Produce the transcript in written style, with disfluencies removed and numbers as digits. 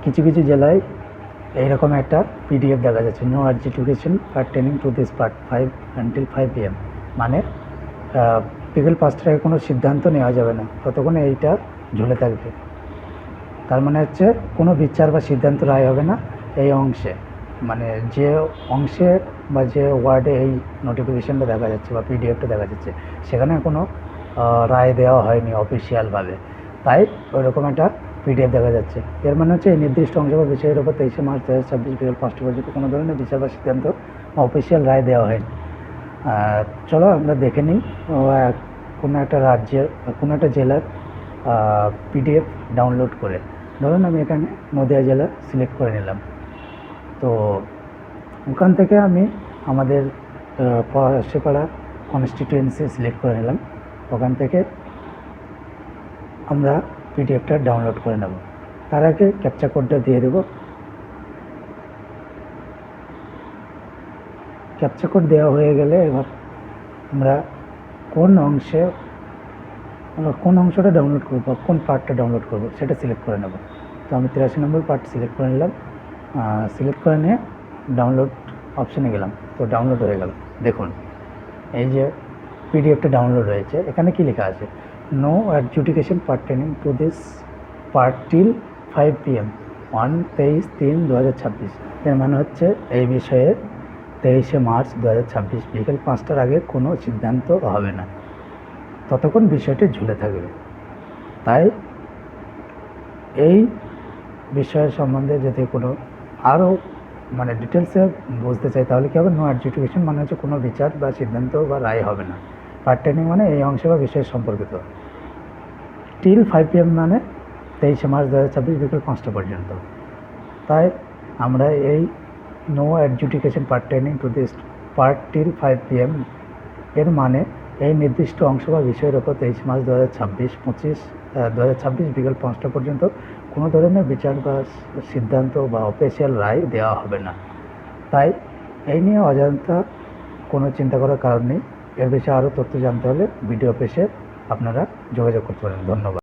কিছু কিছু জেলায় এইরকম একটা পিডিএফ দেখা যাচ্ছে, no education pertaining to this part 5 until 5 PM, মানে বিকেল 5টার আগে কোনো সিদ্ধান্ত নেওয়া যাবে না, ততক্ষণ এইটা ঝুলে থাকবে। তার মানে হচ্ছে কোনো বিচার বা সিদ্ধান্ত রায় হবে না এই অংশে, মানে যে অংশে বা যে ওয়ার্ডে এই নোটিফিকেশানটা দেখা যাচ্ছে বা পিডিএফটা দেখা যাচ্ছে সেখানে কোনো রায় দেওয়া হয়নি অফিসিয়ালভাবে, তাই ওইরকম একটা পিডিএফ দেখা যাচ্ছে। এর মানে হচ্ছে এই নির্দিষ্ট অংশ বা বিষয়ের উপর 23শে মার্চ 2026 বিকেল 5টা পর্যন্ত কোনো ধরনের বিচার বা সিদ্ধান্ত বা অফিসিয়াল রায় দেওয়া হয়নি। চলো আমরা দেখে নিই কোনো একটা রাজ্যের কোনো একটা জেলার পিডিএফ ডাউনলোড করে। ধরুন আমি এখানে নদিয়া জেলা সিলেক্ট করে নিলাম, তো ওখান থেকে আমি আমাদের পলাশপাড়া কনস্টিটিউয়েন্সি সিলেক্ট করে নিলাম, ওখান থেকে আমরা পিডিএফটা ডাউনলোড করে নেব। তার আগে ক্যাপচা কোডটা দিয়ে দেব। ক্যাপচা কোড দেওয়া হয়ে গেলে এবার আমরা কোন অংশটা ডাউনলোড করবো, কোন পার্টটা ডাউনলোড করবো সেটা সিলেক্ট করে নেব। তো আমি 83 নম্বর পার্ট সিলেক্ট করে নিলাম, সিলেক্ট করে নিয়ে ডাউনলোড অপশানে গেলাম, তো ডাউনলোড হয়ে গেল। দেখুন এই যে পিডিএফটা ডাউনলোড হয়েছে, এখানে কি লেখা আছে, no adjudication pertaining to this part till 5 PM on 23/3/2026। এর মানে হচ্ছে এই বিষয়ে 23শে মার্চ 2026 বিকেল 5টার আগে কোনো সিদ্ধান্ত হবে না, ততক্ষণ বিষয়টি ঝুলে থাকবে। তাই এই বিষয়ের সম্বন্ধে যদি কোনো আরও মানে ডিটেলসে বুঝতে চাই তাহলে কী হবে, নো অ্যাডজুডিকেশন মানে হচ্ছে কোনো বিচার বা সিদ্ধান্ত বা রায় হবে না, পার্টেনিং মানে এই অংশে বা বিষয় সম্পর্কিত, টিল 5 PM মানে 23শে মার্চ 2026 বিকেল 5টা পর্যন্ত। তাই আমরা এই no adjudication pertaining to this part till 5 PM এর মানে এই নির্দিষ্ট অংশ বা বিষয়ের ওপর 23 মার্চ 2026 বিকেল 5টা পর্যন্ত কোনো ধরনের বিচার বা সিদ্ধান্ত বা অফিসিয়াল রায় দেওয়া হবে না। তাই এই নিয়ে অজান্তা কোনো চিন্তা করার কারণ নেই। এর বিষয়ে আরও তথ্য জানতে হলে ভিডিও অফিসে আপনারা যোগাযোগ করতে পারেন। ধন্যবাদ।